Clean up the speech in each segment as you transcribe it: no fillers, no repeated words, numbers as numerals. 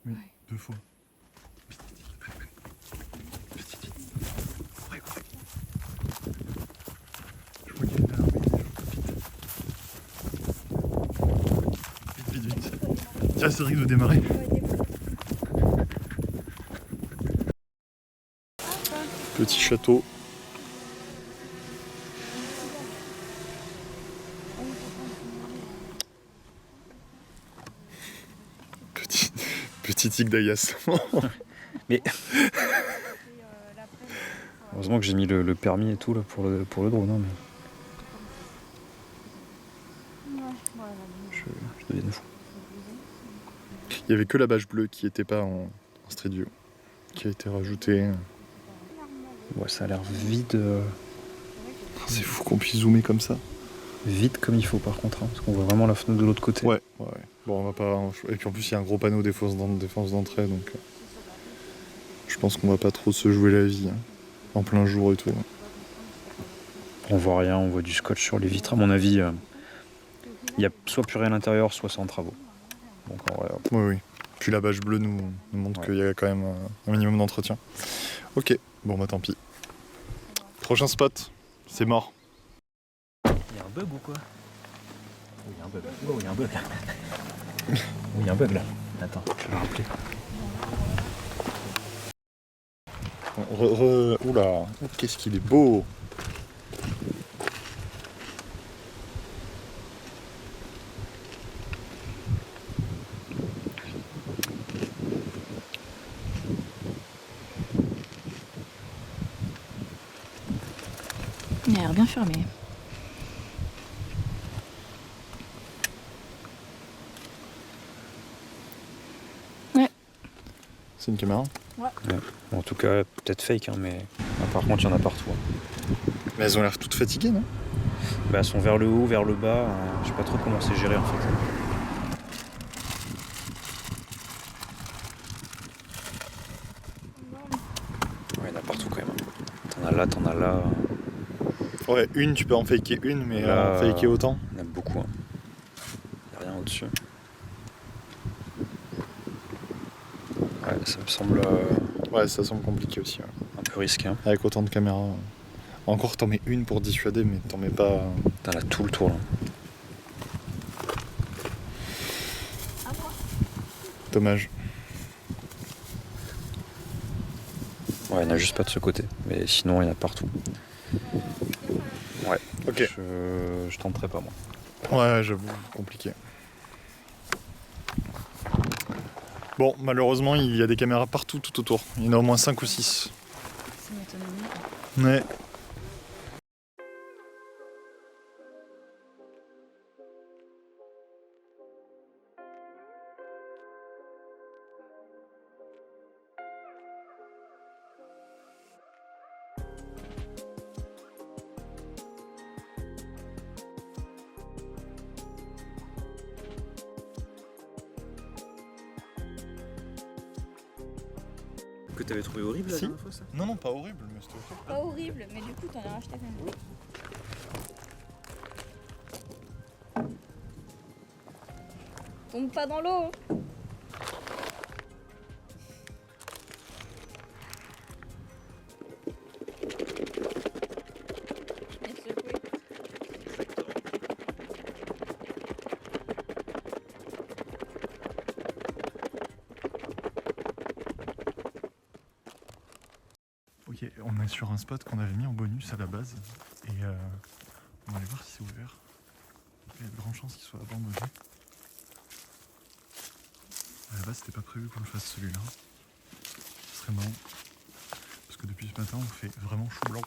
Oui, 2 fois. Je crois qu'il y a une alarme. Vite, vite, vite. Tiens, c'est vrai de démarrer. Petit château. Petit tic d'agacement. Mais heureusement que j'ai mis le permis et tout là pour le drone. Hein, mais... je deviens fou. Il n'y avait que la bâche bleue qui n'était pas en Street View, qui a été rajoutée. Ouais, ça a l'air vide. C'est fou qu'on puisse zoomer comme ça. Vide comme il faut par contre, hein, parce qu'on voit vraiment la fenêtre de l'autre côté. Ouais. Bon, on va pas. Et puis en plus, il y a un gros panneau défense d'entrée, donc je pense qu'on va pas trop se jouer la vie, hein, en plein jour et tout. On voit rien, on voit du scotch sur les vitres. À mon avis, il y a soit plus rien à l'intérieur, soit c'est en travaux. Donc en vrai, Oui. Puis la bâche bleue nous montre qu'il y a quand même un minimum d'entretien. Ok, bon bah tant pis. Prochain spot, c'est mort. il y a un bug ou quoi? Il y a un bug. Oh, il y a un bug. Il y a un bug là. Attends, je vais rappeler. Oula, qu'est-ce qu'il est beau! Il a l'air bien fermé. Ouais. C'est une caméra? Ouais. En tout cas, peut-être fake, hein, mais par contre, il y en a partout. Hein. Mais elles ont l'air toutes fatiguées, non? Bah, elles sont vers le haut, vers le bas. Je sais pas trop comment c'est géré en fait. Ouais, il y en a partout quand même. T'en as là. Ouais, une, tu peux en faker une, mais Là, en faker autant? Il y en a beaucoup. Hein. Il n'y a rien au-dessus. Ouais, ça me semble Ouais, ça semble compliqué aussi. Ouais. un peu risqué. Hein. Avec autant de caméras. Encore, t'en mets une pour dissuader, mais t'en mets pas. T'en as tout le tour là. Dommage. Ouais, il n'y en a juste pas de ce côté. Mais sinon, il y en a partout. Ouais. Ok. Je tenterai pas moi. Ouais, j'avoue, compliqué. Bon, malheureusement, il y a des caméras partout, tout autour. Il y en a au moins 5 ou 6. Ça m'étonne. Ouais. Que t'avais trouvé horrible la dernière fois, ça? Non, pas horrible, mais c'était ok. Pas horrible, mais du coup, t'en as racheté quand même. Tombe pas dans l'eau. Hein. Ok, on est sur un spot qu'on avait mis en bonus à la base. Et on va aller voir si c'est ouvert. Il y a de grandes chances qu'il soit abandonné. À la base, c'était pas prévu qu'on le fasse celui-là. Ce serait marrant. Parce que depuis ce matin, on fait vraiment chou blanc.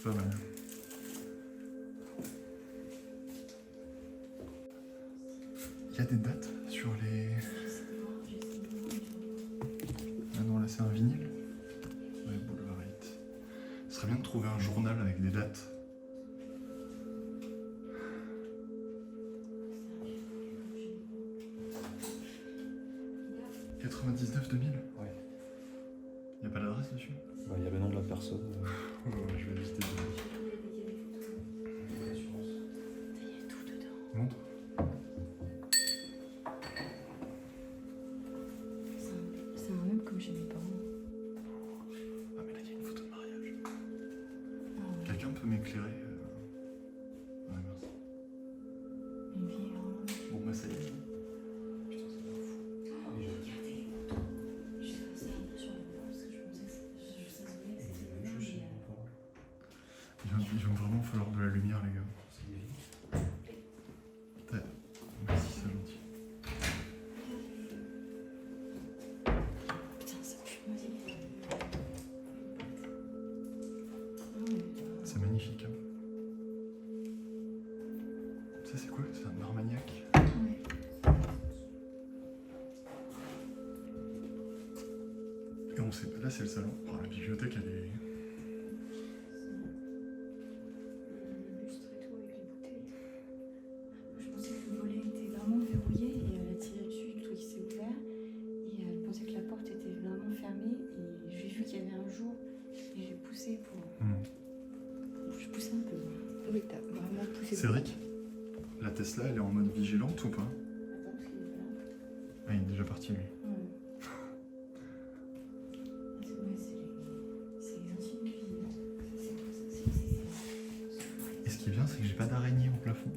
Pas mal. Il y a des dates sur les... trouvé un journal avec des dates. « 99-2000 » Ouais. Y a pas d'adresse dessus? Bah, il y a le nom de la personne. Ouais, je vais visiter demain. Montre. C'est un meuble comme chez mes parents. Ah mais là il y a une photo de mariage. Ah ouais. Quelqu'un peut m'éclairer Ouais, merci. Une vieille robe. Bon bah ça y est. Putain, ça a l'air fou. Je faisais un peu sur le bord parce que je pensais que ça se voyait que c'était le même. Il va vraiment falloir de la lumière les gars. Merci, c'est gentil. Putain, ça pue maudit. C'est magnifique. Hein. Ça c'est quoi? C'est un Armagnac. Ouais. Et on sait pas, là c'est le salon. Oh, la bibliothèque elle est... Le lustre et tout avec les bouteilles. Je pensais que le volet était vraiment verrouillé et elle a tiré dessus, le truc s'est ouvert. Et elle pensait que la porte était vraiment fermée. Et j'ai vu qu'il y avait un jour et j'ai poussé pour. Je poussais un peu. Oui, t'as vraiment poussé. Cédric, la Tesla elle est en mode vigilante ou pas? Attends, parce qu'il est pas là. Ah il est déjà parti lui. Ouais. C'est les anciennes cuisines. C'est quoi ça? Et ce qui est bien c'est que j'ai pas d'araignée au plafond.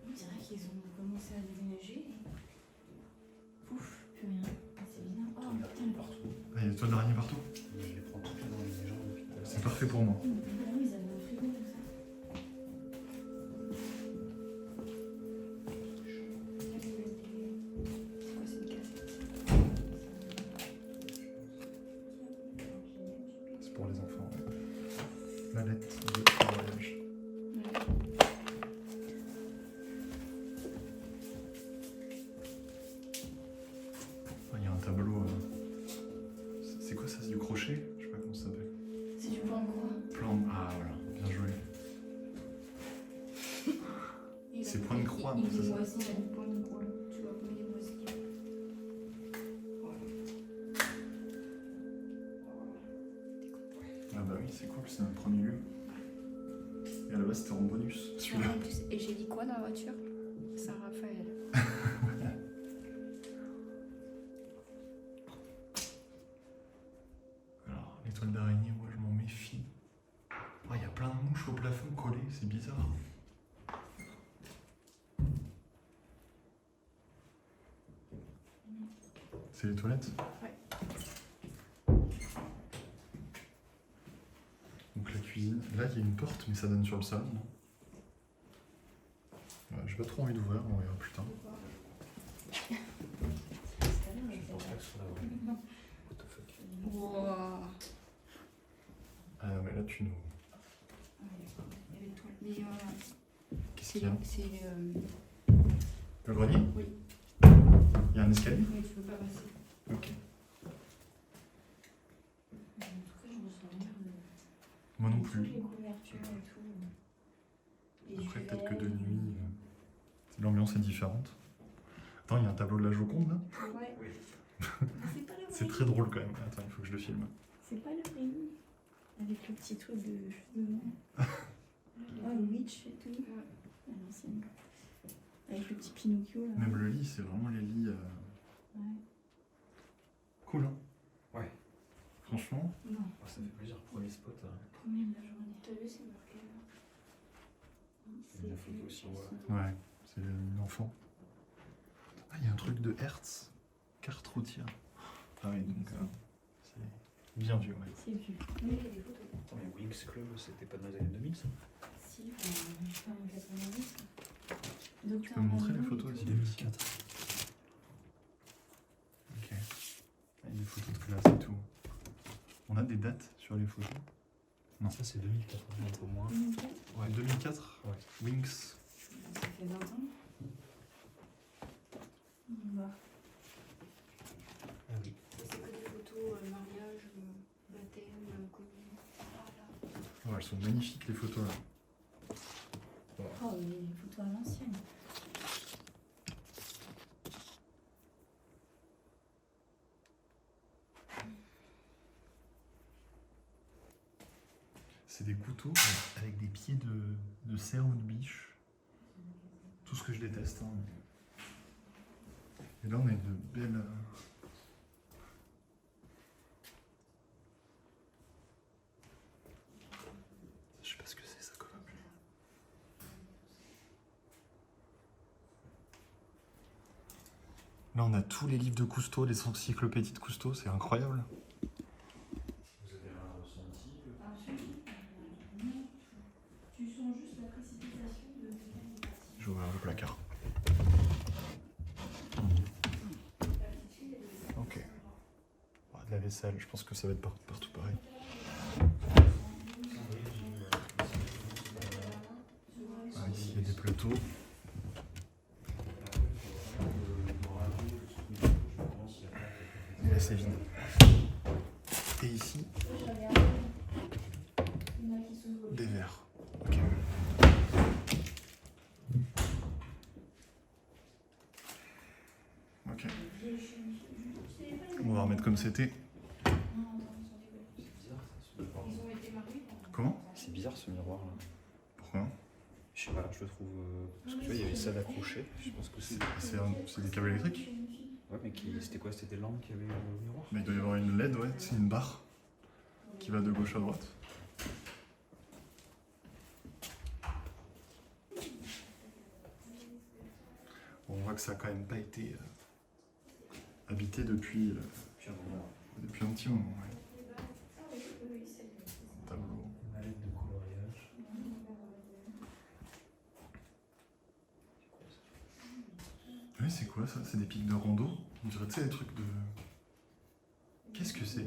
On dirait qu'ils ont commencé à déménager. Pouf, plus rien. C'est bizarre. Oh putain, le partout. Ah il y a des toiles d'araignée partout? Je les prends toutes dans les jambes depuis tout à l'heure. C'est parfait pour moi. Ah oui, ils avaient un frigo comme ça. C'est quoi, c'est une cassette? C'est pour les enfants. Ouais. Mallette de mariage. Il y a un tableau. C'est quoi ça? C'est du crochet? Je sais pas comment ça s'appelle. C'est du plan quoi? Plan. Ah voilà, bien joué. C'est point de croix, non, c'est ça? Il est moisi, il a mis point de croix. Tu vois comme il est moisi. Ah bah oui, c'est cool, c'est notre premier lieu. Et à la base c'était en bonus, celui-là. Et j'ai dit quoi dans la voiture? Saint-Raphaël. Alors, les toiles d'araignée, moi je m'en méfie. Oh, il y a plein de mouches au plafond collées, c'est bizarre. C'est les toilettes? Ouais. Donc la cuisine. Là, il y a une porte, mais ça donne sur le salon, non? Ouais, j'ai pas trop envie d'ouvrir, on verra plus tard. Je pense pas que ce soit là, ouais. What the fuck. Wow. Ah non, mais là, tu nous. Il y avait des toiles. Mais Qu'est-ce qu'il y a? c'est Le grenier? Oui. Il y a un escalier? Oui, tu peux pas passer. Ok. En tout cas, je ressens rien de. Moi non plus. Les couvertures et tout. Après, peut-être que de nuit, l'ambiance est différente. Attends, il y a un tableau de la Joconde là? Ouais. Oui. C'est pas le C'est vrai. très drôle quand même. Attends, il faut que je le filme. C'est pas le vrai. Avec le petit truc de cheveux. Oh, le witch et tout. À l'ancienne. Avec le petit Pinocchio là. Même le lit, c'est vraiment les lits. Ouais. Cool, hein? Ouais. Franchement. Non. Oh, ça fait plaisir, premier spot. Premier de la journée. T'as vu, c'est marqué là. Il y a la photo aussi, ouais. Ouais, c'est une enfant. Ah, il y a un truc de Hertz. Carte routière. Ah oui, donc c'est bien vieux, ouais. C'est vieux. Mais il y a des photos. Attends, mais Wings Club, c'était pas dans les années 2000 ça? Si, je sais pas en 90. Tu peux me montrer les photos aussi? 2004. Ok. Il y a des photos de classe et tout. On a des dates sur les photos? Non. Ça c'est 2004, un peu moins. 2004. Ouais, 2004? Ouais. Wings. Ça fait 20 ans. On va. Ah oui. C'est que des photos mariage. Oh, elles sont magnifiques les photos là. Oh, les photos à l'ancienne. C'est des couteaux avec des pieds de cerf ou de biche. Tout ce que je déteste. Hein. Et là on a de belles... Je sais pas ce que c'est ça comme objet. Là on a tous les livres de Cousteau, les encyclopédies de Cousteau, c'est incroyable. Vous avez un ressenti Tu sens juste la précipitation de... Je vais ouvrir le placard. Ok. De la vaisselle, je pense que ça va être partout pareil. Ah, ici il y a des plateaux. Et là c'est vide. Et ici, des verres. Ok. Ok. On va remettre comme c'était. Comment? C'est bizarre ce miroir là. Pourquoi? Je sais pas, je le trouve. Parce que tu vois, il y avait ça d'accroché. Je pense que c'est. C'est des câbles électriques? Ouais, mais c'était quoi? C'était des lampes qui avaient le miroir? Mais il doit y avoir une LED, ouais, c'est une barre qui va de gauche à droite. Bon, on voit que ça a quand même pas été habité depuis un petit moment. Ouais. Tableau. Mallette de coloriage. Oui, c'est quoi ça? C'est des pics de rando? On dirait, tu sais, des trucs de... Qu'est-ce que c'est?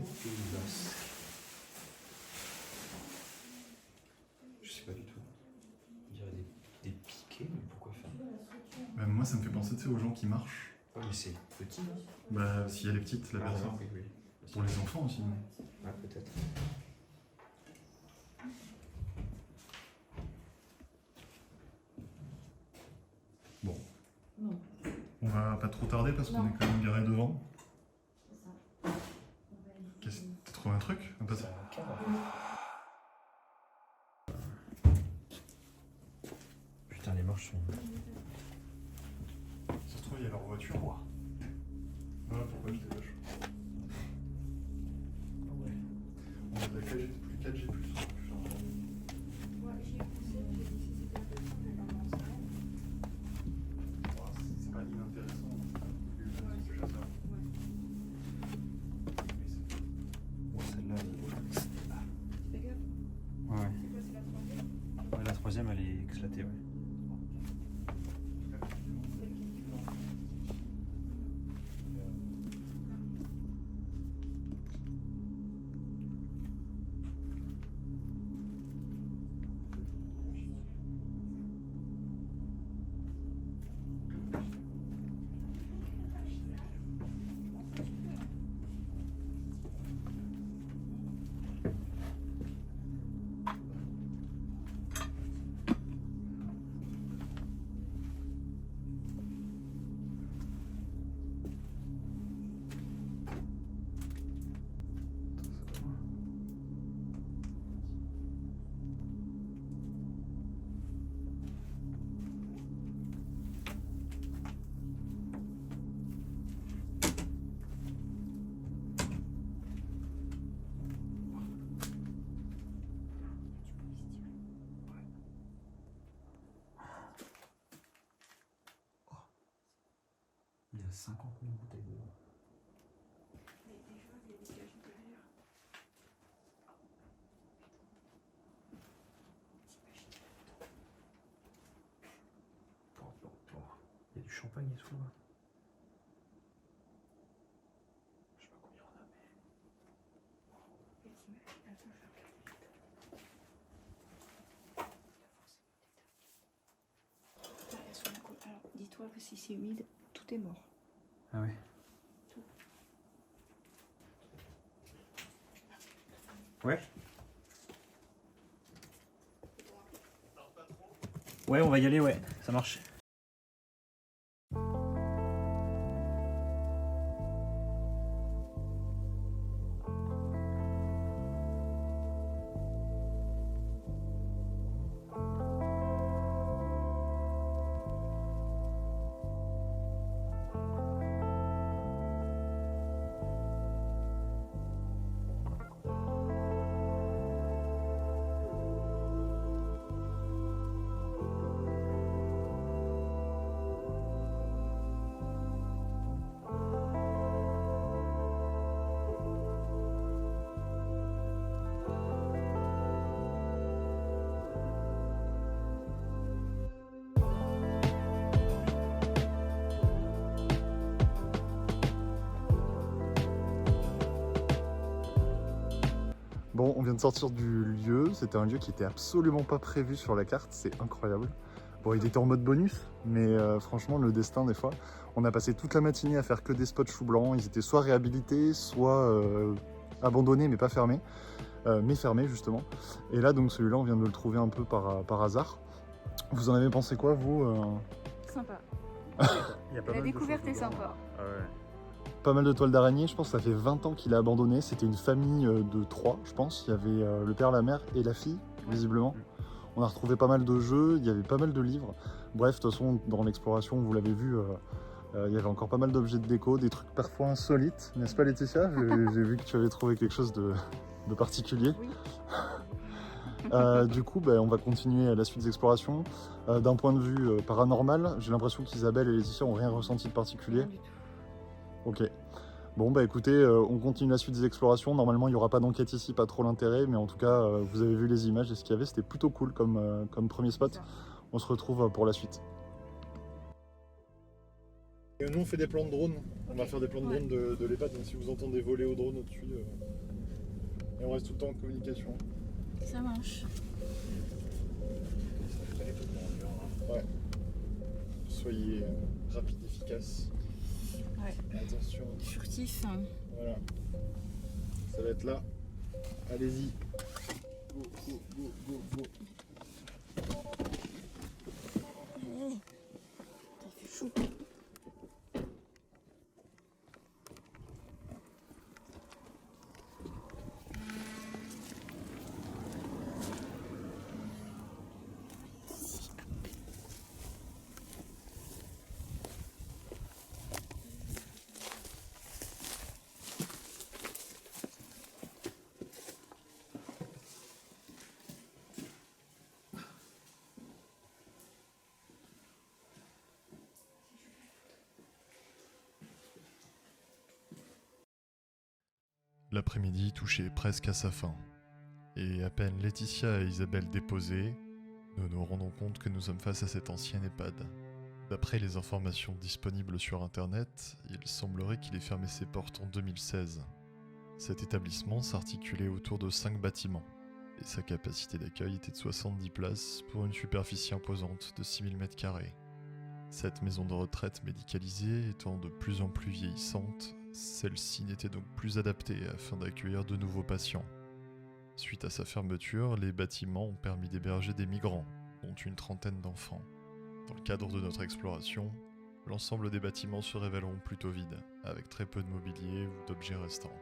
Je sais pas du tout. On dirait des piquets, mais pourquoi faire? Bah, moi, ça me fait penser, tu sais, aux gens qui marchent. Ouais, mais c'est petit, non? Bah, s'il y a les petites, la personne. oui, oui. Pour les enfants aussi. Ouais, peut-être. Bon. On va pas trop tarder parce qu'on est quand même garé devant. T'as trouvé un truc? Un peu ça. Putain, les marches sont. Ça se trouve, il y a leur voiture. Voilà pourquoi j'étais vache. On a de la 4G, plus 4G+. C'est pas inintéressant. Celle-là, ouais. Ouais, la troisième, elle est éclatée, ouais. Il y a 50 000 bouteilles dedans. Il y a du champagne et tout là. Je sais pas combien on a, mais. Alors, dis-toi que si c'est humide, tout est mort. Ah ouais. Ouais. Ouais, on va y aller, ouais, ça marche. Bon, on vient de sortir du lieu. C'était un lieu qui était absolument pas prévu sur la carte. C'est incroyable. Bon, il était en mode bonus, mais franchement, le destin, des fois. On a passé toute la matinée à faire que des spots chou blanc. Ils étaient soit réhabilités, soit abandonnés, mais pas fermés. Mais fermés, justement. Et là, donc, celui-là, on vient de le trouver un peu par hasard. Vous en avez pensé quoi, vous Sympa. Il y a pas La mal de découverte choses est dedans. sympa. Ah ouais. Pas mal de toiles d'araignée, je pense que ça fait 20 ans qu'il a abandonné. C'était une famille de 3, je pense. Il y avait le père, la mère et la fille, visiblement. On a retrouvé pas mal de jeux, il y avait pas mal de livres. Bref, de toute façon, dans l'exploration, vous l'avez vu, il y avait encore pas mal d'objets de déco, des trucs parfois insolites, n'est-ce pas Laetitia? J'ai vu que tu avais trouvé quelque chose de particulier. Oui. Du coup, on va continuer à la suite des explorations. D'un point de vue paranormal, j'ai l'impression qu'Isabelle et Laetitia n'ont rien ressenti de particulier. Rien du tout. Ok. Bon, écoutez, on continue la suite des explorations. Normalement, il n'y aura pas d'enquête ici, pas trop l'intérêt, mais en tout cas, vous avez vu les images et ce qu'il y avait, c'était plutôt cool comme premier spot. On se retrouve pour la suite. Et nous, on fait des plans de drone. On va faire des plans de drone de l'EHPAD, donc si vous entendez voler au drone au-dessus, et on reste tout le temps en communication. Ça marche. Ouais. Soyez rapide, efficace. Ouais. Attention. Furtif. Voilà. Ça va être là. Allez-y. Go, go, go, go, go. Il fait chaud. L'après-midi touchait presque à sa fin, et à peine Laetitia et Isabelle déposées, nous nous rendons compte que nous sommes face à cet ancien EHPAD. D'après les informations disponibles sur internet, il semblerait qu'il ait fermé ses portes en 2016. Cet établissement s'articulait autour de 5 bâtiments, et sa capacité d'accueil était de 70 places pour une superficie imposante de 6000 m². Cette maison de retraite médicalisée étant de plus en plus vieillissante, celle-ci n'était donc plus adaptée afin d'accueillir de nouveaux patients. Suite à sa fermeture, les bâtiments ont permis d'héberger des migrants, dont une trentaine d'enfants. Dans le cadre de notre exploration, l'ensemble des bâtiments se révéleront plutôt vides, avec très peu de mobilier ou d'objets restants.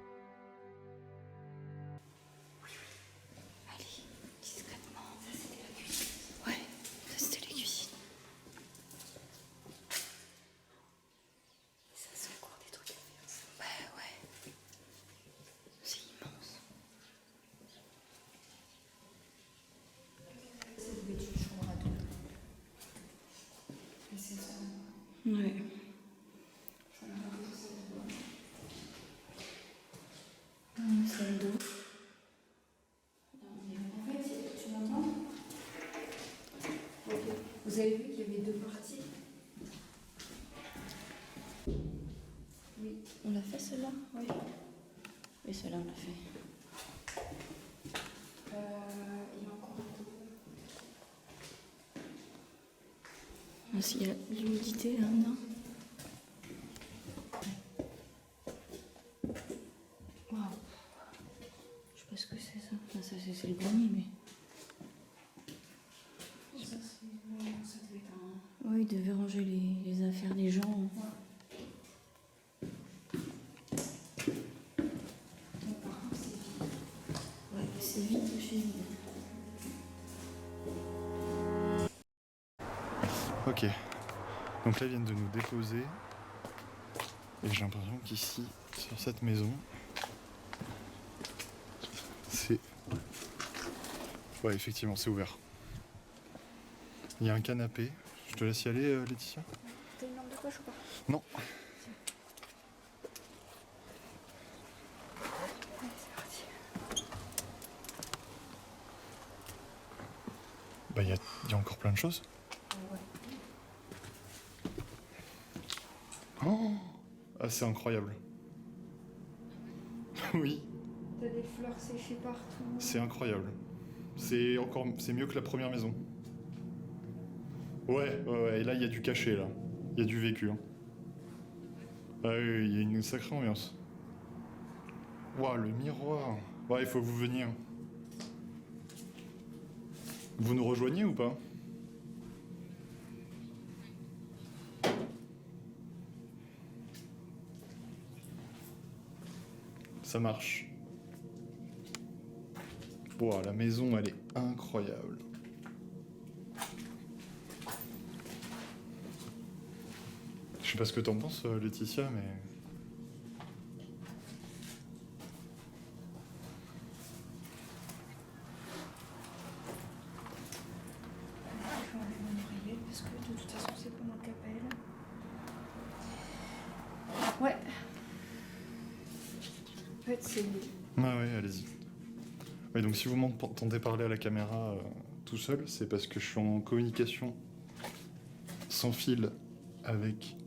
Allez, discrètement. Ça c'était la cuisine. Ouais, ça c'était les cuisines. Et ça c'est encore des trucs à faire. Bah ouais. C'est immense. Ça devait être une chambre à deux. Et c'est ça. Ouais. Salle d'eau. En fait, tu m'entends? Vous avez vu qu'il y avait deux parties? Oui. On l'a fait celle-là? Oui. Oui, celle-là on l'a fait. Il y a encore un peu. Ah, s'il y a l'humidité là, non? Waouh. Je sais pas ce que c'est ça. Enfin, ça c'est le grenier, mais. Ça c'est. Ok. Donc là, ils viennent de nous déposer. Et j'ai l'impression qu'ici, sur cette maison, c'est... Ouais, effectivement, c'est ouvert. Il y a un canapé. Je te laisse y aller, Laetitia? T'as une lampe de poche ou pas? Non. Allez, c'est parti. Bah, il y a encore plein de choses. Ouais. Oh, ah, c'est incroyable. Oui, T'as des fleurs séchées partout. c'est incroyable. C'est mieux que la première maison. Ouais, et là, il y a du cachet, là. Il y a du vécu, hein. Ah oui, il y a une sacrée ambiance. Waouh, le miroir. Ouais, il faut que vous veniez. Hein. Vous nous rejoignez ou pas? Ça marche. Waouh, la maison, elle est incroyable. Je sais pas ce que t'en penses, Laetitia, mais... Je vais enlever mon oreiller parce que de toute façon c'est pas moi qui appelle. Ouais. En fait c'est... Ouais, allez-y. Ouais, donc si vous m'entendez parler à la caméra tout seul, c'est parce que je suis en communication sans fil avec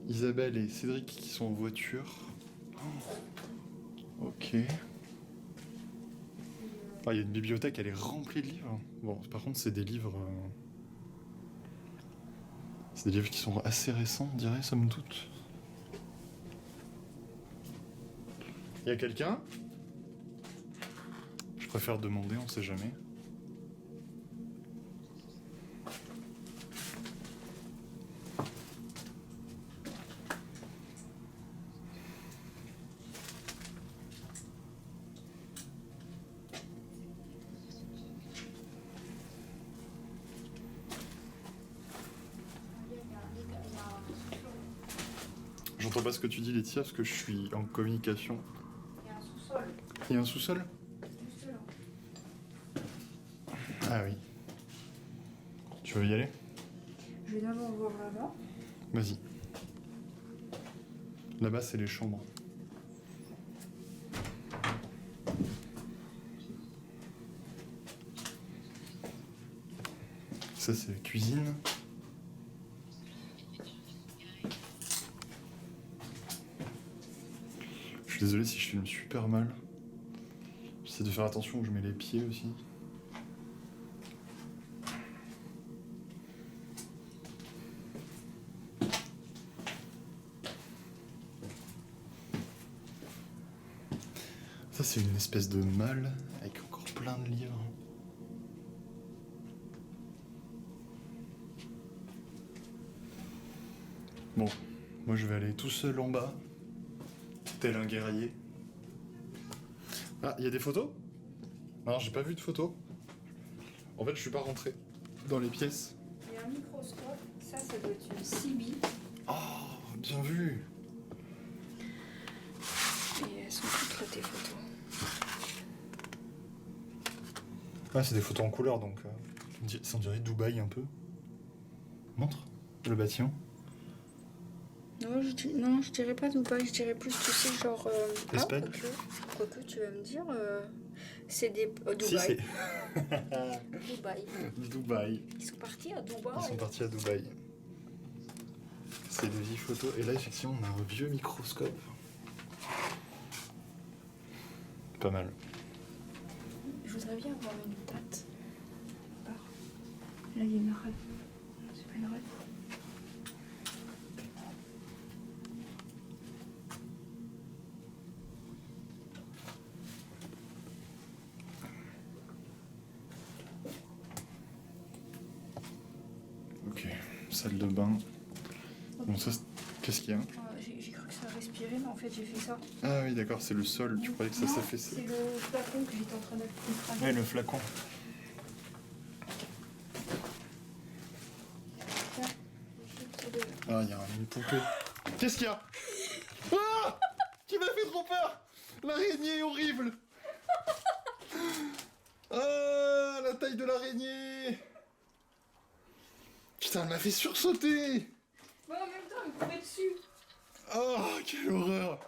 Isabelle et Cédric qui sont en voiture. Oh. Ok. Ah, il y a une bibliothèque, elle est remplie de livres. Bon, par contre, c'est des livres... c'est des livres qui sont assez récents, on dirait, somme toute. Il y a quelqu'un? Je préfère demander, on sait jamais. J'entends pas ce que tu dis, Laetitia, parce que je suis en communication. Il y a un sous-sol. Il y a un sous-sol? Juste là. Ah oui. Tu veux y aller? Je vais d'abord voir là-bas. Vas-y. Là-bas, c'est les chambres. Ça, c'est la cuisine. Je suis désolé si je filme super mal. J'essaie de faire attention où je mets les pieds aussi. Ça, c'est une espèce de malle avec encore plein de livres. Bon, moi je vais aller tout seul en bas, tel un guerrier. Ah, il y a des photos? Non, j'ai pas vu de photos. En fait, je suis pas rentré dans les pièces. Il y a un microscope. Ça doit être une CB. Oh, bien vu. Et elles sont toutes là tes photos. Ouais, c'est des photos en couleur, donc ça on dirait Dubaï un peu. Montre le bâtiment. Non, je dirais pas Dubaï, je dirais plus, tu sais, genre... Espagne. Quoique, tu vas me dire, c'est des... Si, Dubaï. c'est Dubaï. Dubaï. Ils sont partis à Dubaï. Ils sont partis à Dubaï. C'est des vieilles photos. Et là, effectivement, on a un vieux microscope. Pas mal. Je voudrais bien avoir une date. Là, il y a une rêve. C'est pas une rêve. Ok, salle de bain. Bon, ça, qu'est-ce qu'il y a? J'ai cru que ça respirait, mais en fait, j'ai fait ça. Ah oui, d'accord, c'est le sol. Tu croyais que ça Non, s'affaissait? c'est le flacon que j'étais en train de Ouais, le flacon. Ah, il y a une poupée. Qu'est-ce qu'il y a? Ah! Qui m'a fait trop peur! L'araignée est horrible! Ah, la taille de l'araignée! Putain, elle m'a fait sursauter! Moi en même temps, elle me courait dessus. Oh, quelle horreur!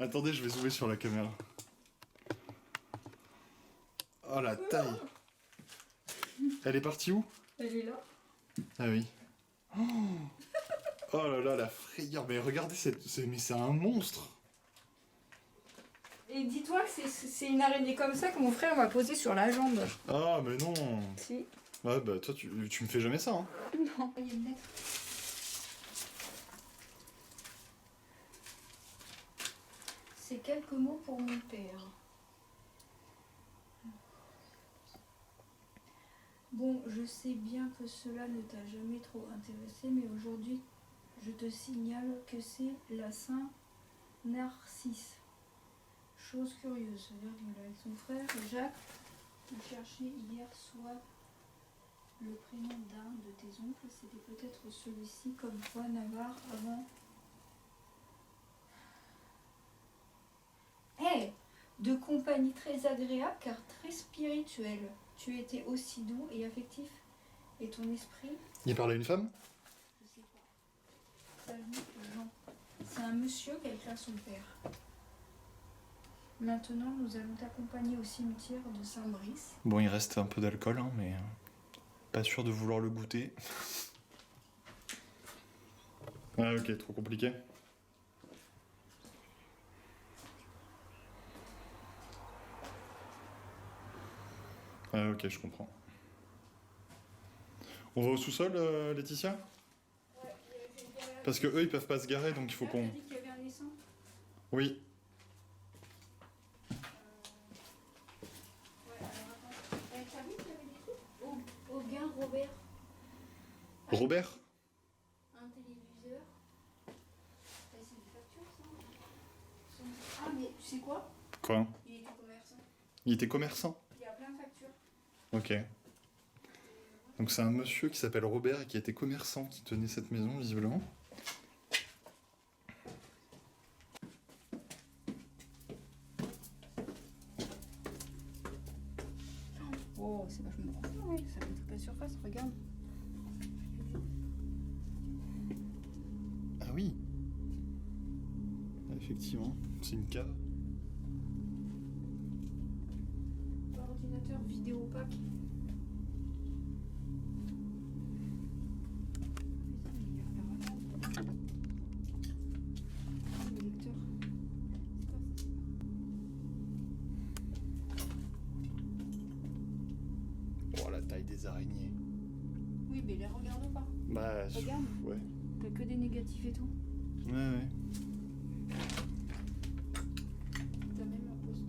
Attendez, je vais zoomer sur la caméra. Oh, la taille! Elle est partie où? Elle est là. Ah oui. Oh là là, la frayeur! Mais regardez, mais c'est un monstre! Et dis-toi que c'est une araignée comme ça que mon frère m'a posée sur la jambe. Ah, mais non! Si. Ouais, bah toi, tu me fais jamais ça, hein? Non. Il y a une lettre. C'est quelques mots pour mon père. Bon, je sais bien que cela ne t'a jamais trop intéressé, mais aujourd'hui, je te signale que c'est la Saint-Narcisse. Chose curieuse, virgule, avec son frère Jacques, on cherchait hier soir le prénom d'un de tes oncles, c'était peut-être celui-ci, comme quoi Navarre avant. Hé, de compagnie très agréable car très spirituelle. Tu étais aussi doux et affectif, et ton esprit, Il parle à une femme? je sais pas. Salut Jean. C'est un monsieur qui a écrit à son père. Maintenant, nous allons t'accompagner au cimetière de Saint-Brice. Bon, il reste un peu d'alcool, hein, mais pas sûr de vouloir le goûter. Ah, ok, trop compliqué. Ah, ok, je comprends. On va au sous-sol, Laetitia? Ouais, il y avait une galère. Parce que eux, ils peuvent pas se garer, donc il faut qu'on... T'as dit qu'il y avait un naissant? Oui. Ouais, alors attends. T'as vu qu'il y avait des trucs? Auguin, Robert, Robert? un téléviseur. C'est des factures, ça? Ah, mais tu sais quoi? Quoi? Il était commerçant. Il était commerçant? Il y a plein de factures. Ok. Donc c'est un monsieur qui s'appelle Robert et qui était commerçant qui tenait cette maison, visiblement. Oh, c'est vachement profond, oui. Ça fait toute la surface, regarde. Ah oui. Effectivement, c'est une cave. Ordinateur vidéo opaque. Le lecteur. Oh, la taille des araignées. Oui, mais les regarde pas. Bah, Regarde. ouais. T'as que des négatifs et tout. Ouais, ouais. T'as même un post.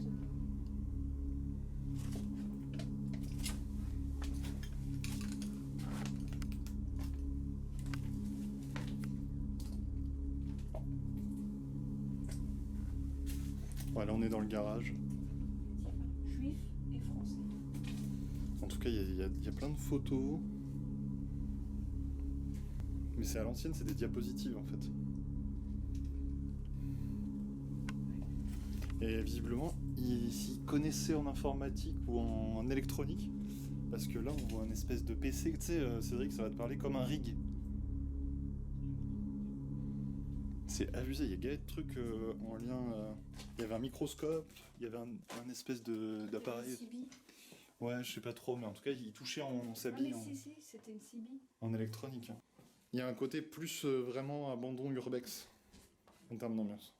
Voilà, on est dans le garage. Juif et français. En tout cas, il y a plein de photos. Mais c'est à l'ancienne, c'est des diapositives en fait. Et visiblement, il s'y connaissait en informatique ou en électronique. Parce que là, on voit un espèce de PC. Tu sais, Cédric, ça va te parler comme un rig. C'est abusé, il y a galet de trucs en lien. Il y avait un microscope, il y avait un espèce d'appareil. CB. Ouais, je sais pas trop, mais en tout cas, il touchait en Ah, s'habille mais si, c'était une CB. en électronique. Il y a un côté plus vraiment abandon urbex en termes d'ambiance.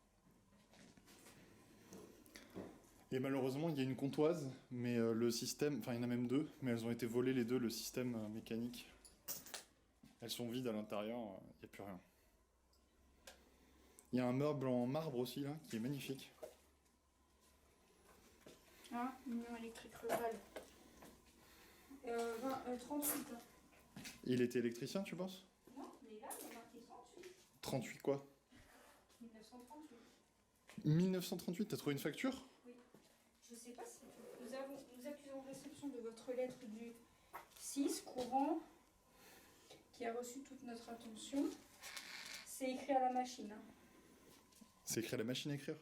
Et malheureusement, il y a une comptoise, mais le système, enfin il y en a même deux, mais elles ont été volées les deux, le système mécanique. Elles sont vides à l'intérieur, il n'y a plus rien. Il y a un meuble en marbre aussi là, qui est magnifique. Ah, union électrique rurale. 38. Hein. Il était électricien, tu penses? Non, mais là, il y a marqué 38. 38 quoi? 1938. 1938, t'as trouvé une facture? Oui. Je sais pas si nous accusons réception de votre lettre du 6 courant qui a reçu toute notre attention. C'est écrit à la machine. Hein. C'est écrit à la machine à écrire?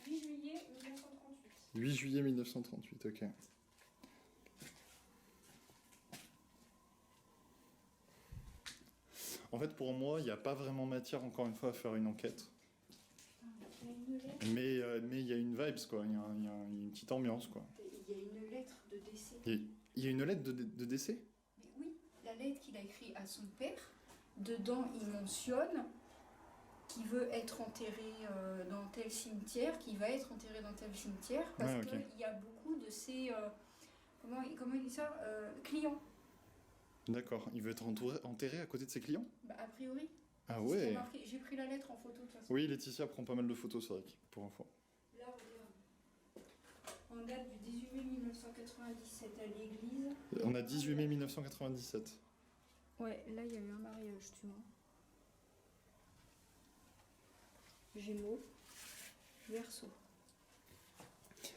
8 juillet 1938. 8 juillet 1938, ok. En fait, pour moi, il n'y a pas vraiment matière, encore une fois, à faire une enquête. Il y a une lettre. Mais il y a une vibes, quoi. Il y a une petite ambiance, quoi. Il y a une lettre de décès. Il y a une lettre de décès? Mais oui, la lettre qu'il a écrite à son père. Dedans, il mentionne qu'il veut être enterré dans tel cimetière, qu'il va être enterré dans tel cimetière, parce qu'il y a beaucoup de ses... comment il dit ça clients. D'accord. Il veut être enterré à côté de ses clients? Bah, a priori. Ah C'est ce qui est ouais. marqué. J'ai pris la lettre en photo de toute façon. Oui, Laetitia prend pas mal de photos, c'est vrai, pour info. Là, regarde. En date du 18 mai 1997 à l'église. On a 18 mai 1997. Ouais, là il y a eu un mariage, tu vois. Gémeaux, Verseau.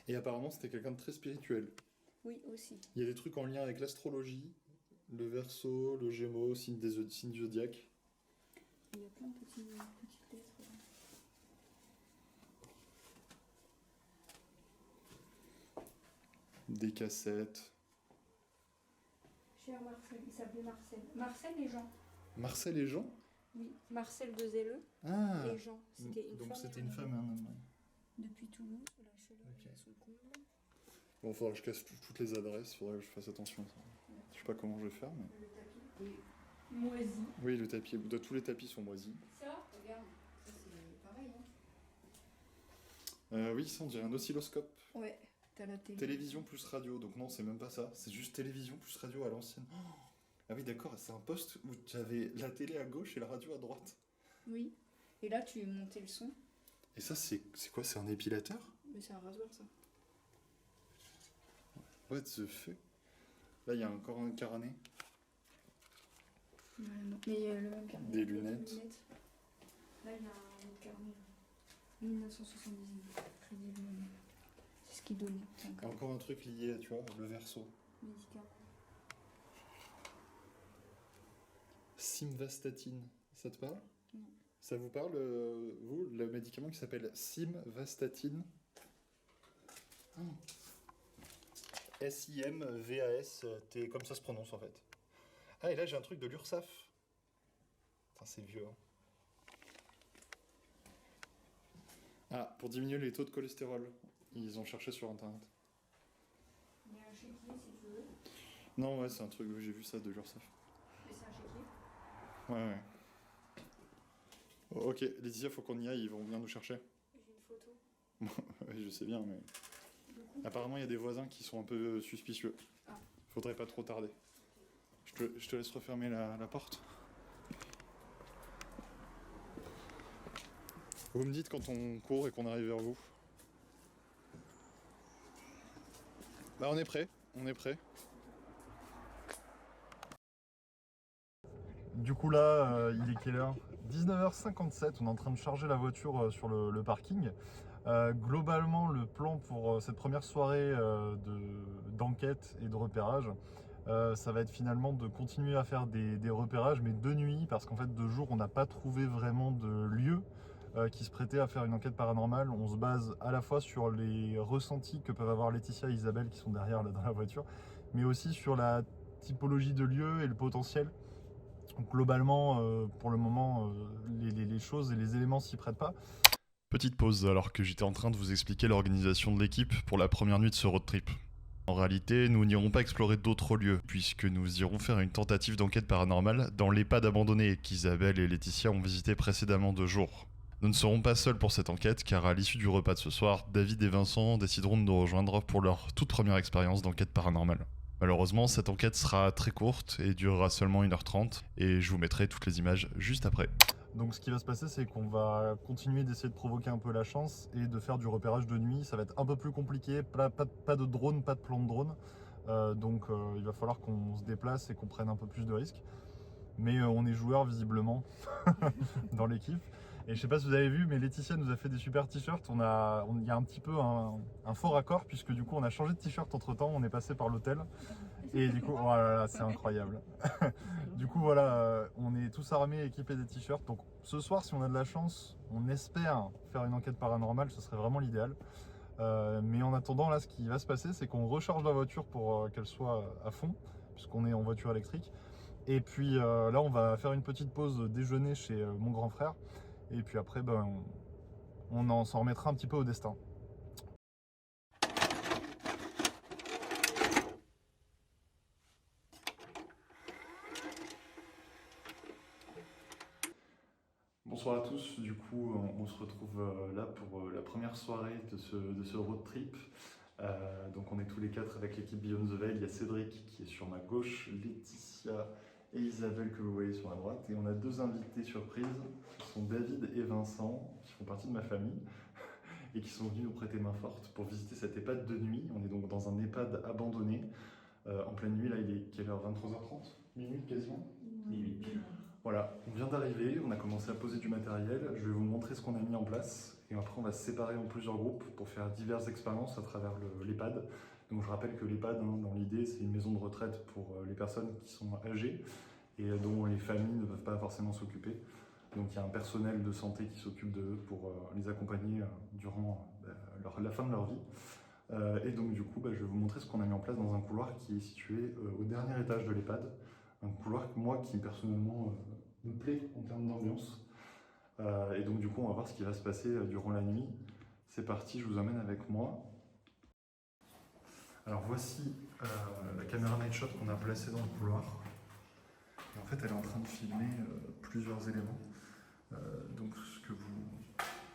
Et apparemment, c'était quelqu'un de très spirituel. Oui, aussi. Il y a des trucs en lien avec l'astrologie, le Verseau, le Gémeaux, signe du zodiaque. Il y a plein de petites lettres. Des cassettes. Cher Marcel, il s'appelait Marcel. Marcel et Jean. Marcel et Jean? Oui, Marcel de Zelleux Ah. et Jean. C'était une Donc femme. c'était une femme et un homme. Ouais. Depuis Toulouse, la chaleur Ok. à son comble. Bon, faudra que je casse toutes les adresses, faudra que je fasse attention à ça. Je sais pas comment je vais faire, mais... Le tapis est moisi. Oui, le tapis, tous les tapis sont moisis. Ça, regarde, ça c'est pareil. Hein. Oui, ça on dirait un oscilloscope. Ouais, t'as la télé. Télévision plus radio, donc non, c'est même pas ça. C'est juste télévision plus radio à l'ancienne. Oh, ah oui, d'accord, c'est un poste où tu avais la télé à gauche et la radio à droite. Oui. Et là, tu montais le son. Et ça, c'est quoi? C'est un épilateur? Mais c'est un rasoir, ça. What the fuck? Là, il y a encore un carnet. Non. Mais il y a le même carnet. Des avec les lunettes. Là, il y a un autre carnet. 1979. Crédit Lyonnais. C'est ce qu'il donnait. C'est un carnet Encore un truc lié, tu vois, le Verseau. médical. Simvastatine, ça te parle? Non. Ça vous parle, vous, le médicament qui s'appelle Simvastatine? Oh. S-I-M-V-A-S-T, comme ça se prononce en fait. Ah, et là j'ai un truc de l'URSSAF. Enfin, c'est vieux. Hein. Ah, pour diminuer les taux de cholestérol. Ils ont cherché sur internet. Il y a un chéquier si tu veux. Non, ouais, c'est un truc, j'ai vu ça de l'URSSAF. Mais c'est un chéquier. Ouais, ouais. Oh, ok, Laetitia, faut qu'on y aille, ils vont venir nous chercher. J'ai une photo. Oui, je sais bien, mais... Du coup, Apparemment, il y a des voisins qui sont un peu suspicieux. Ah. Faudrait pas trop tarder. Je te laisse refermer la porte. Vous me dites quand on court et qu'on arrive vers vous. Bah on est prêt, Du coup là, il est quelle heure? 19h57, on est en train de charger la voiture sur le parking. Globalement, le plan pour cette première soirée d'enquête et de repérage, ça va être finalement de continuer à faire des repérages, mais de nuit, parce qu'en fait de jour on n'a pas trouvé vraiment de lieu qui se prêtait à faire une enquête paranormale. On se base à la fois sur les ressentis que peuvent avoir Laetitia et Isabelle qui sont derrière là dans la voiture, mais aussi sur la typologie de lieu et le potentiel. Donc, globalement, pour le moment, les choses et les éléments s'y prêtent pas. Petite pause alors que j'étais en train de vous expliquer l'organisation de l'équipe pour la première nuit de ce road trip. En réalité, nous n'irons pas explorer d'autres lieux, puisque nous irons faire une tentative d'enquête paranormale dans l'EHPAD abandonné qu'Isabelle et Laetitia ont visité précédemment de jour. Nous ne serons pas seuls pour cette enquête, car à l'issue du repas de ce soir, David et Vincent décideront de nous rejoindre pour leur toute première expérience d'enquête paranormale. Malheureusement, cette enquête sera très courte et durera seulement 1h30, et je vous mettrai toutes les images juste après. Donc ce qui va se passer, c'est qu'on va continuer d'essayer de provoquer un peu la chance et de faire du repérage de nuit. Ça va être un peu plus compliqué, pas de drone, pas de plan de drone. Donc il va falloir qu'on se déplace et qu'on prenne un peu plus de risques. Mais on est joueurs visiblement dans l'équipe. Et je sais pas si vous avez vu, mais Laetitia nous a fait des super t-shirts. Il y a un petit peu un faux raccord, puisque du coup on a changé de t-shirt entre temps, on est passé par l'hôtel. Et du coup, oh là là, c'est incroyable. Du coup, voilà, on est tous armés, équipés des t-shirts. Donc ce soir, si on a de la chance, on espère faire une enquête paranormale, ce serait vraiment l'idéal. Mais en attendant, là, ce qui va se passer, c'est qu'on recharge la voiture pour qu'elle soit à fond, puisqu'on est en voiture électrique. Et puis là, on va faire une petite pause déjeuner chez mon grand frère. Et puis après, ben, on s'en remettra un petit peu au destin. Bonsoir à tous, du coup on se retrouve là pour la première soirée de ce road trip. Donc on est tous les quatre avec l'équipe Beyond the Veil. Il y a Cédric qui est sur ma gauche, Laetitia et Isabelle que vous voyez sur ma droite. Et on a deux invités surprises, qui sont David et Vincent, qui font partie de ma famille et qui sont venus nous prêter main forte pour visiter cette EHPAD de nuit. On est donc dans un EHPAD abandonné, en pleine nuit. Là il est quelle heure? 23h30? Minute quasiment? Minuit. Voilà, on vient d'arriver, on a commencé à poser du matériel, je vais vous montrer ce qu'on a mis en place et après on va se séparer en plusieurs groupes pour faire diverses expériences à travers l'EHPAD. Donc je rappelle que l'EHPAD, dans l'idée, c'est une maison de retraite pour les personnes qui sont âgées et dont les familles ne peuvent pas forcément s'occuper. Donc il y a un personnel de santé qui s'occupe d'eux pour les accompagner durant la fin de leur vie. Et donc du coup, je vais vous montrer ce qu'on a mis en place dans un couloir qui est situé au dernier étage de l'EHPAD. Un couloir qui personnellement me plaît en termes d'ambiance. Et donc du coup on va voir ce qui va se passer durant la nuit. C'est parti, je vous emmène avec moi. Alors voici la caméra night shot qu'on a placée dans le couloir. Et en fait elle est en train de filmer plusieurs éléments. Donc ce que vous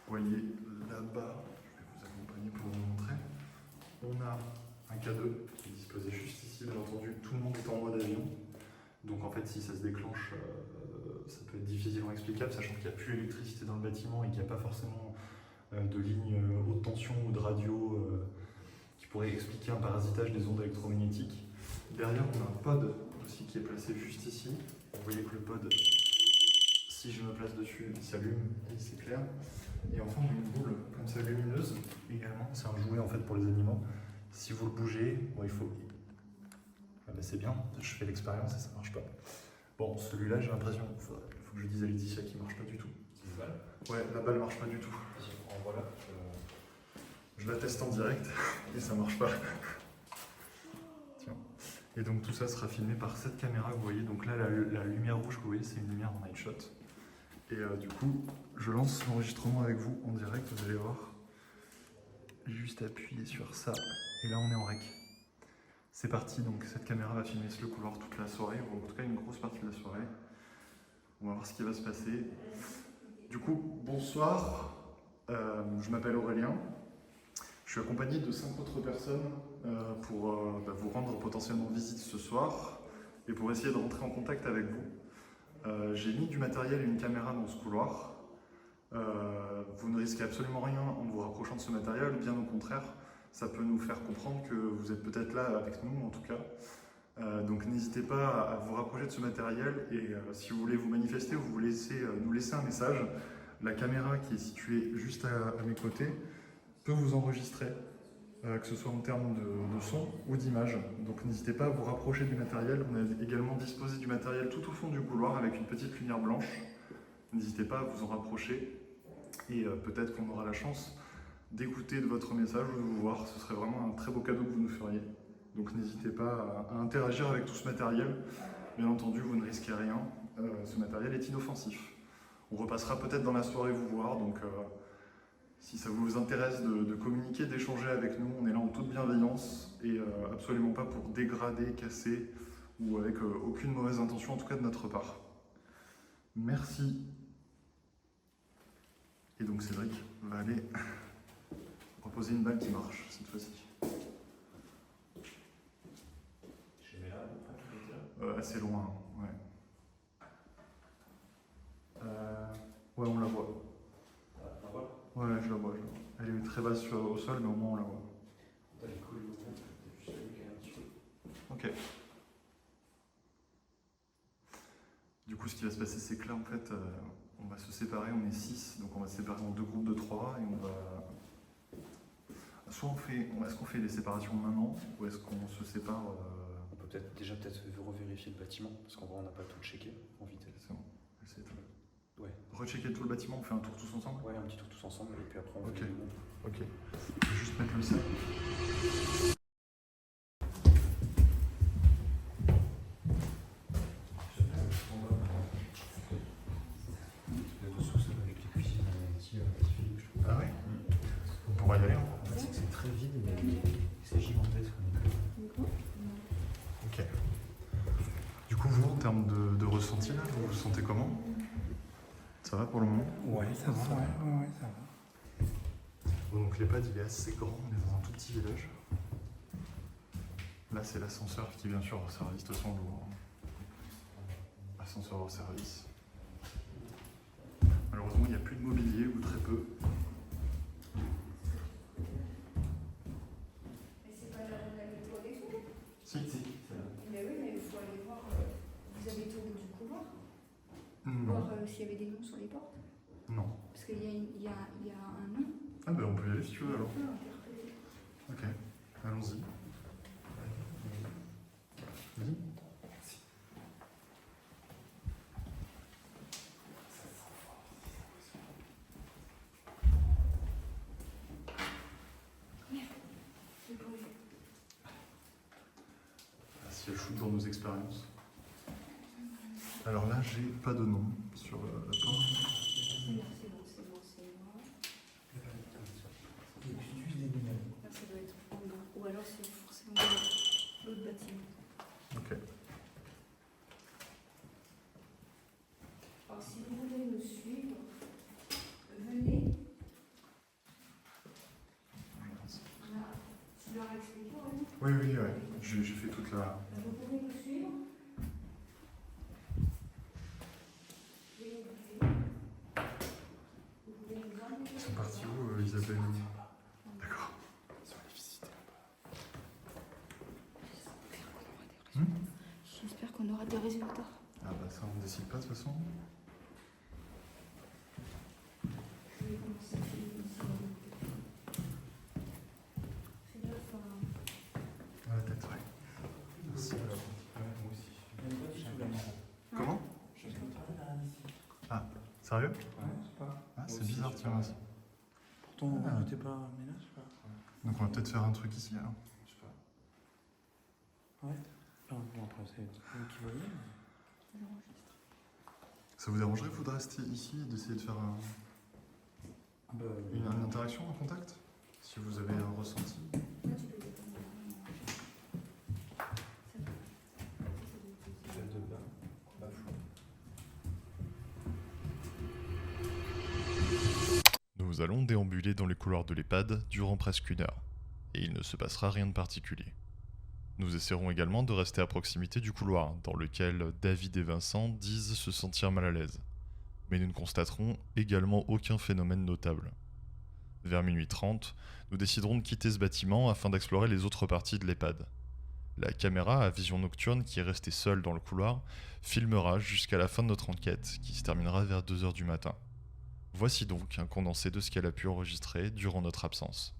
voyez là-bas, je vais vous accompagner pour vous montrer. On a un K2 qui est disposé juste ici, bien entendu tout le monde est en mode avion. Donc en fait, si ça se déclenche, ça peut être difficilement explicable, sachant qu'il n'y a plus d'électricité dans le bâtiment et qu'il n'y a pas forcément de ligne haute tension ou de radio qui pourrait expliquer un parasitage des ondes électromagnétiques. Derrière, on a un pod aussi qui est placé juste ici. Vous voyez que le pod, si je me place dessus, il s'allume et il s'éclaire. Et enfin, on a une boule comme ça lumineuse également. C'est un jouet en fait pour les animaux. Si vous le bougez, bon, il faut... Ah bah c'est bien, je fais l'expérience et ça marche pas. Bon, celui-là, j'ai l'impression, il faut que je dise à Laetitia qu'il marche pas du tout. Une balle? Ouais, la balle marche pas du tout. Voilà. Je la teste en direct et ça marche pas. Tiens. Et donc tout ça sera filmé par cette caméra que vous voyez. Donc là, la lumière rouge que vous voyez, c'est une lumière en night shot. Et du coup, je lance l'enregistrement avec vous en direct, vous allez voir. Juste appuyer sur ça et là, on est en rec. C'est parti, donc cette caméra va filmer le couloir toute la soirée, ou en tout cas une grosse partie de la soirée. On va voir ce qui va se passer. Du coup, bonsoir, je m'appelle Aurélien. Je suis accompagné de 5 autres personnes pour vous rendre potentiellement visite ce soir et pour essayer de rentrer en contact avec vous. J'ai mis du matériel et une caméra dans ce couloir. Vous ne risquez absolument rien en vous rapprochant de ce matériel, bien au contraire. Ça peut nous faire comprendre que vous êtes peut-être là avec nous, en tout cas. Donc n'hésitez pas à vous rapprocher de ce matériel et si vous voulez vous manifester ou vous laissez, nous laisser un message, la caméra qui est située juste à mes côtés peut vous enregistrer, que ce soit en termes de son ou d'image. Donc n'hésitez pas à vous rapprocher du matériel. On a également disposé du matériel tout au fond du couloir avec une petite lumière blanche. N'hésitez pas à vous en rapprocher et peut-être qu'on aura la chance d'écouter de votre message ou de vous voir. Ce serait vraiment un très beau cadeau que vous nous feriez. Donc n'hésitez pas à interagir avec tout ce matériel. Bien entendu, vous ne risquez rien. Ce matériel est inoffensif. On repassera peut-être dans la soirée vous voir. Donc si ça vous intéresse de communiquer, d'échanger avec nous, on est là en toute bienveillance et absolument pas pour dégrader, casser ou avec aucune mauvaise intention, en tout cas de notre part. Merci. Et donc Cédric va aller reposer une balle qui marche cette fois-ci. Assez loin, ouais. Ouais, on la voit. Ouais, je la vois. Elle est très basse au sol, mais au moins on la voit. Ok. Du coup, ce qui va se passer, c'est que là, en fait, on va se séparer, on est 6, donc on va se séparer en 2 groupes de 3 et on va... Soit est-ce qu'on fait les séparations maintenant, ou est-ce qu'on se sépare peut-être revérifier le bâtiment, parce qu'en vrai on n'a pas tout checké en vitesse. C'est bon. C'est très bien. Ouais. Rechecker tout le bâtiment, on fait un tour tous ensemble? Ouais, un petit tour tous ensemble, et puis après on Ok. fait le monde. Ok. Je vais juste mettre le sac. Le sous-sol avec les cuisines, Ah ouais? On pourra y aller. Hein. En fait, c'est très vide, mais c'est gigantesque. Ok. Du coup, vous, en termes de ressenti, là, vous vous sentez comment? Ça va pour le moment? Ouais, ça va, ouais, ça va. Bon, donc l'EHPAD, il est assez grand, on est dans un tout petit village. Là, c'est l'ascenseur qui, bien sûr, hors service, de toute façon, lourd. Ascenseur hors service. Malheureusement, il n'y a plus de mobilier, ou très peu. Mais c'est pas la météo avec vous? Si. Mais oui, mais il faut aller voir. Vous avez été au bout du couloir? Non. Voir s'il y avait des noms sur les portes? Non. Parce qu'il y a un nom. Ah ben, on peut y aller si tu veux, alors. On peut interpeller. Ok, allons-y. Vas-y. C'est pour lui. Si elle shoot dans nos expériences. Alors là, j'ai pas de nom sur la porte. C'est bon. Là, ça doit être en bas. Ou alors c'est forcément l'autre bâtiment. Ok. Alors si vous voulez me suivre, venez. Tu leur as expliqué, oui? Oui, j'ai fait toute la... Vous pouvez me suivre. Ils sont partis où, Isabelle? D'accord. Ils sont allés visiter là-bas. J'espère qu'on aura des résultats. Ah bah ça, on décide pas de toute façon. Je vais commencer à filmer ici. Fais gaffe à... À la tête, ouais. Merci. Moi aussi. Comment? Ah, sérieux? Ouais, c'est pas. Ah, c'est aussi, bizarre, je sais tiens. pas. Vas-y. Pourtant, Ah. on n'était pas. Mais là, je sais pas. Donc on va peut-être faire un truc ici alors. Je sais pas. Ouais. Non, après, c'est vous qui voyez. Ça vous dérangerait, vous, de rester ici et d'essayer de faire une interaction, un contact? Si vous avez un ressenti. Salle de bain, bafou. Nous allons déambuler dans les couloirs de l'EHPAD durant presque 1 heure, et il ne se passera rien de particulier. Nous essaierons également de rester à proximité du couloir, dans lequel David et Vincent disent se sentir mal à l'aise. Mais nous ne constaterons également aucun phénomène notable. Vers minuit 30, nous déciderons de quitter ce bâtiment afin d'explorer les autres parties de l'EHPAD. La caméra à vision nocturne qui est restée seule dans le couloir filmera jusqu'à la fin de notre enquête, qui se terminera vers 2 h du matin. Voici donc un condensé de ce qu'elle a pu enregistrer durant notre absence.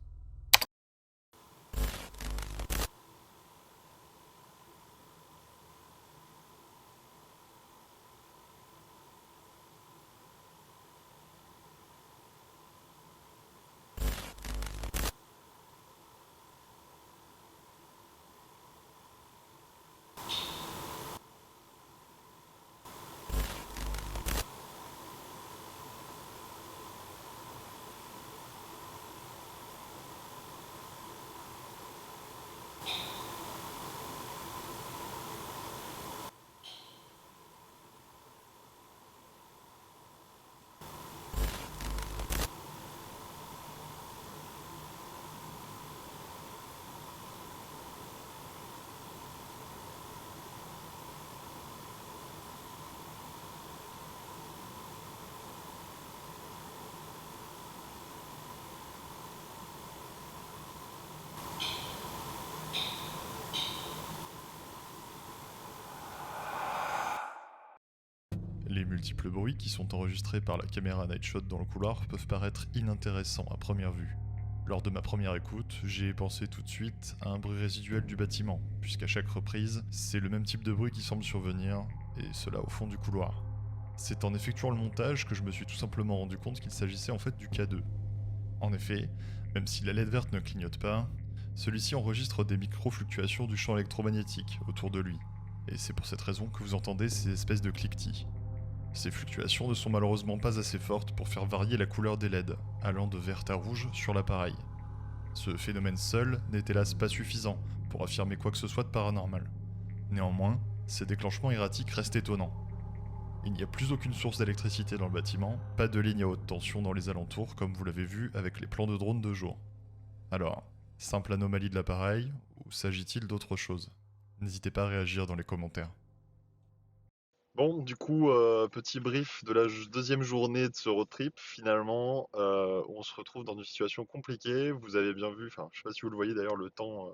Les multiples bruits qui sont enregistrés par la caméra Nightshot dans le couloir peuvent paraître inintéressants à première vue. Lors de ma première écoute, j'ai pensé tout de suite à un bruit résiduel du bâtiment, puisqu'à chaque reprise, c'est le même type de bruit qui semble survenir, et cela au fond du couloir. C'est en effectuant le montage que je me suis tout simplement rendu compte qu'il s'agissait en fait du K2. En effet, même si la LED verte ne clignote pas, celui-ci enregistre des micro-fluctuations du champ électromagnétique autour de lui, et c'est pour cette raison que vous entendez ces espèces de cliquetis. Ces fluctuations ne sont malheureusement pas assez fortes pour faire varier la couleur des LED, allant de vert à rouge sur l'appareil. Ce phénomène seul n'est hélas pas suffisant pour affirmer quoi que ce soit de paranormal. Néanmoins, ces déclenchements erratiques restent étonnants. Il n'y a plus aucune source d'électricité dans le bâtiment, pas de ligne à haute tension dans les alentours comme vous l'avez vu avec les plans de drone de jour. Alors, simple anomalie de l'appareil ou s'agit-il d'autre chose? N'hésitez pas à réagir dans les commentaires. Bon, du coup, petit brief de la deuxième journée de ce road trip. Finalement, on se retrouve dans une situation compliquée. Vous avez bien vu, enfin, je sais pas si vous le voyez d'ailleurs, le temps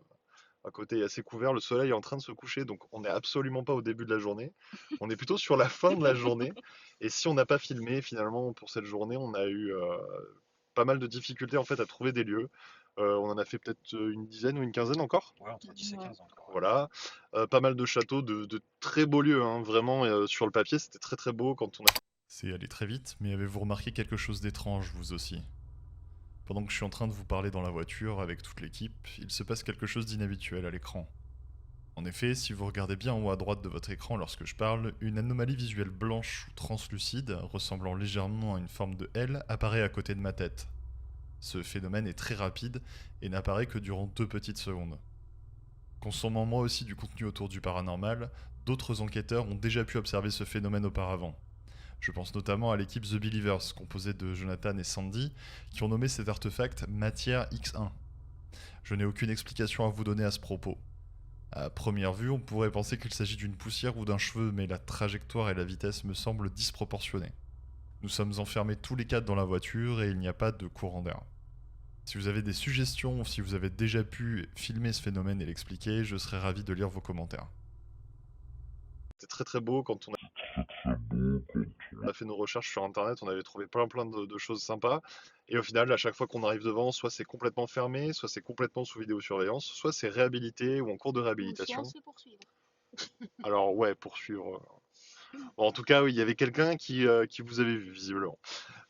à côté est assez couvert. Le soleil est en train de se coucher, donc on n'est absolument pas au début de la journée. On est plutôt sur la fin de la journée. Et si on n'a pas filmé, finalement, pour cette journée, on a eu pas mal de difficultés en fait à trouver des lieux. On en a fait peut-être une dizaine ou une quinzaine encore. Ouais, entre 10 et 15 encore. Voilà, pas mal de châteaux, de très beaux lieux, hein, vraiment, sur le papier, c'était très très beau quand on a... C'est allé très vite, mais avez-vous remarqué quelque chose d'étrange, vous aussi? Pendant que je suis en train de vous parler dans la voiture avec toute l'équipe, il se passe quelque chose d'inhabituel à l'écran. En effet, si vous regardez bien en haut à droite de votre écran lorsque je parle, une anomalie visuelle blanche ou translucide, ressemblant légèrement à une forme de L, apparaît à côté de ma tête. Ce phénomène est très rapide et n'apparaît que durant 2 petites secondes. Consommant moi aussi du contenu autour du paranormal, d'autres enquêteurs ont déjà pu observer ce phénomène auparavant. Je pense notamment à l'équipe The Believers, composée de Jonathan et Sandy, qui ont nommé cet artefact Matière X1. Je n'ai aucune explication à vous donner à ce propos. À première vue, on pourrait penser qu'il s'agit d'une poussière ou d'un cheveu, mais la trajectoire et la vitesse me semblent disproportionnées. Nous sommes enfermés tous les 4 dans la voiture et il n'y a pas de courant d'air. Si vous avez des suggestions ou si vous avez déjà pu filmer ce phénomène et l'expliquer, je serais ravi de lire vos commentaires. C'était très très beau quand on a fait nos recherches sur internet, on avait trouvé plein de choses sympas. Et au final, à chaque fois qu'on arrive devant, soit c'est complètement fermé, soit c'est complètement sous vidéosurveillance, soit c'est réhabilité ou en cours de réhabilitation. Soit on se fait poursuivre. Alors ouais, poursuivre. Bon, en tout cas, oui, il y avait quelqu'un qui vous avait vu visiblement.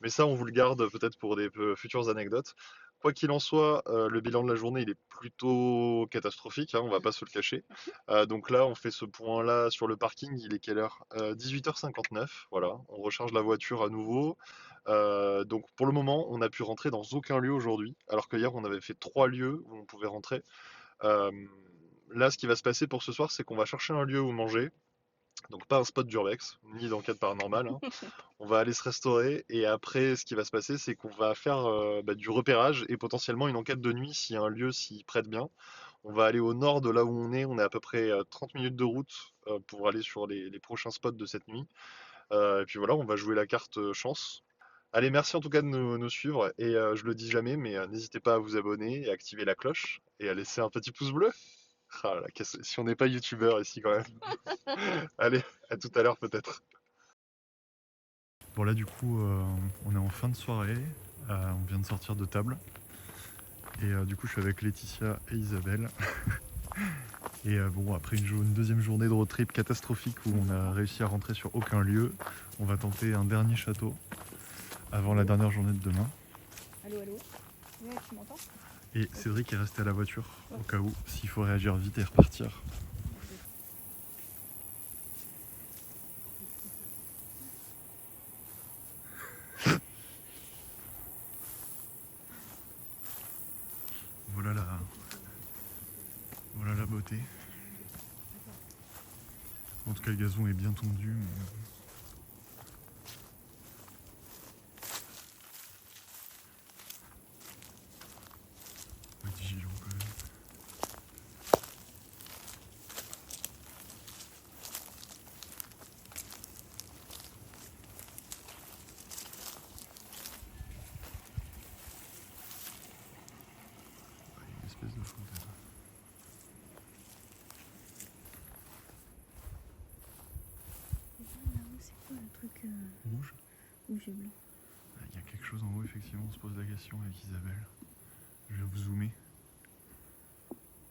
Mais ça, on vous le garde peut-être pour des futures anecdotes. Quoi qu'il en soit, le bilan de la journée, il est plutôt catastrophique, hein, on va pas se le cacher. Donc là, on fait ce point-là sur le parking, il est quelle heure? 18h59, voilà, on recharge la voiture à nouveau. Donc pour le moment, on n'a pu rentrer dans aucun lieu aujourd'hui, alors que hier, on avait fait 3 lieux où on pouvait rentrer. Là, ce qui va se passer pour ce soir, c'est qu'on va chercher un lieu où manger. Donc pas un spot d'urbex, ni d'enquête paranormale, hein. On va aller se restaurer et après ce qui va se passer c'est qu'on va faire du repérage et potentiellement une enquête de nuit si un lieu s'y prête bien. On va aller au nord de là où on est à peu près 30 minutes de route pour aller sur les prochains spots de cette nuit. Et puis voilà, on va jouer la carte chance. Allez, merci en tout cas de nous suivre et je le dis jamais mais n'hésitez pas à vous abonner et à activer la cloche et à laisser un petit pouce bleu. Ah là, si on n'est pas youtubeur ici quand même. Allez, à tout à l'heure peut-être. Bon là du coup on est en fin de soirée, on vient de sortir de table et du coup je suis avec Laetitia et Isabelle et bon après une deuxième journée de road trip catastrophique où on a réussi à rentrer sur aucun lieu, on va tenter un dernier château avant la dernière journée de demain. Allô, allô. Ouais, tu m'entends? Et Cédric est resté à la voiture au cas où s'il faut réagir vite et repartir. Voilà la beauté. En tout cas, le gazon est bien tondu. On va être vigilant quand même. Il y a une espèce de fontaine. C'est quoi le truc Rouge. rouge et blanc? Il y a quelque chose en haut, effectivement, on se pose la question avec Isabelle. Je vais vous zoomer.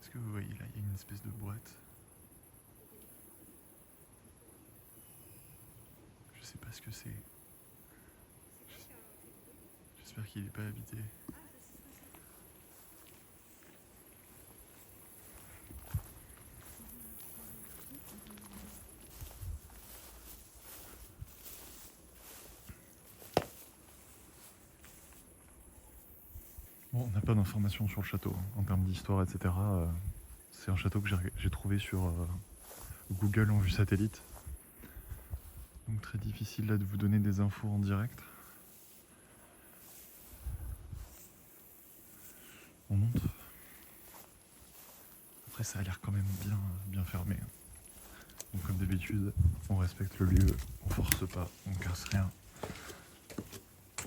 Est-ce que vous voyez là, il y a une espèce de boîte. Je sais pas ce que c'est. J'espère qu'il n'est pas habité. Bon, on n'a pas d'informations sur le château, hein, en termes d'histoire, etc. C'est un château que j'ai trouvé sur Google en vue satellite. Donc très difficile là de vous donner des infos en direct. On monte. Après ça a l'air quand même bien fermé. Donc comme d'habitude, on respecte le lieu, on force pas, on casse rien.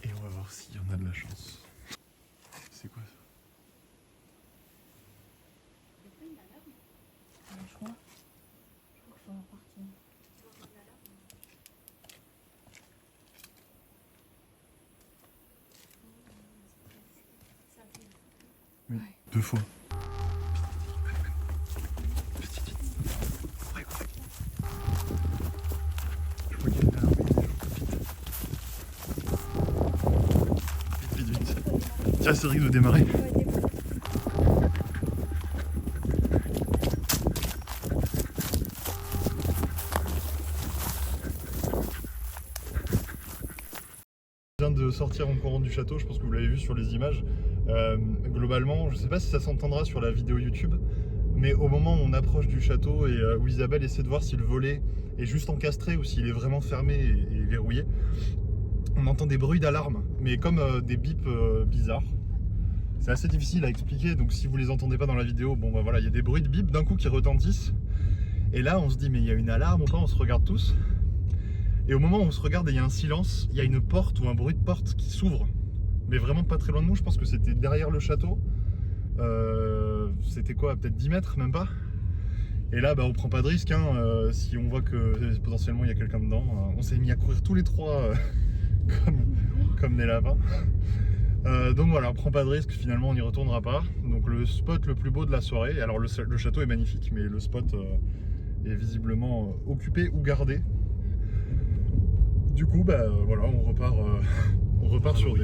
Et on va voir s'il y en a de la chance. C'est quoi ça? Je crois que je dois repartir. Oui, 2 fois. Je crois qu'il y a une alarme, vite. Tiens, Cédric de démarrer. Je viens de sortir en courant du château, je pense que vous l'avez vu sur les images. Globalement, je sais pas si ça s'entendra sur la vidéo YouTube, mais au moment où on approche du château et où Isabelle essaie de voir si le volet est juste encastré ou s'il est vraiment fermé et verrouillé, on entend des bruits d'alarme, mais comme des bips bizarres. C'est assez difficile à expliquer, donc si vous les entendez pas dans la vidéo, bon bah voilà, il y a des bruits de bip d'un coup qui retentissent. Et là on se dit mais il y a une alarme ou pas, on se regarde tous. Et au moment où on se regarde et il y a un silence, il y a une porte ou un bruit de porte qui s'ouvre. Mais vraiment pas très loin de nous, je pense que c'était derrière le château. C'était quoi, peut-être 10 mètres, même pas. Et là, bah, on prend pas de risque, hein, si on voit que potentiellement il y a quelqu'un dedans. On s'est mis à courir tous les trois comme des lapins. Donc voilà, on prend pas de risque, finalement on n'y retournera pas. Donc le spot le plus beau de la soirée, alors le château est magnifique, mais le spot est visiblement occupé ou gardé. Du coup, bah voilà, on repart sur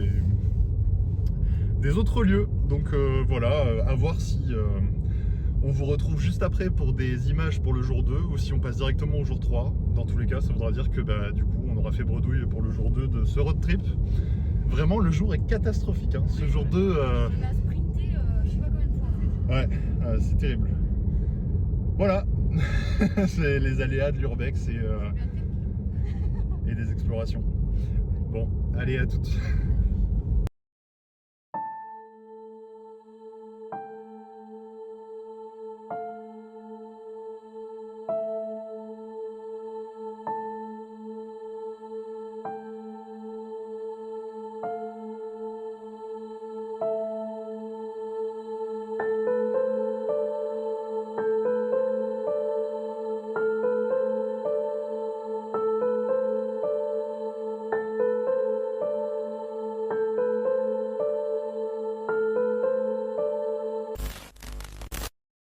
des autres lieux. Donc voilà, à voir si on vous retrouve juste après pour des images pour le jour 2 ou si on passe directement au jour 3. Dans tous les cas, ça voudra dire que bah, du coup, on aura fait bredouille pour le jour 2 de ce road trip. Vraiment, le jour est catastrophique. Hein. Ce jour 2... On a sprinté, je sais pas combien de fois en fait. Ouais, c'est terrible. Voilà, c'est les aléas de l'urbex et des explorations. Bon, allez, à toutes.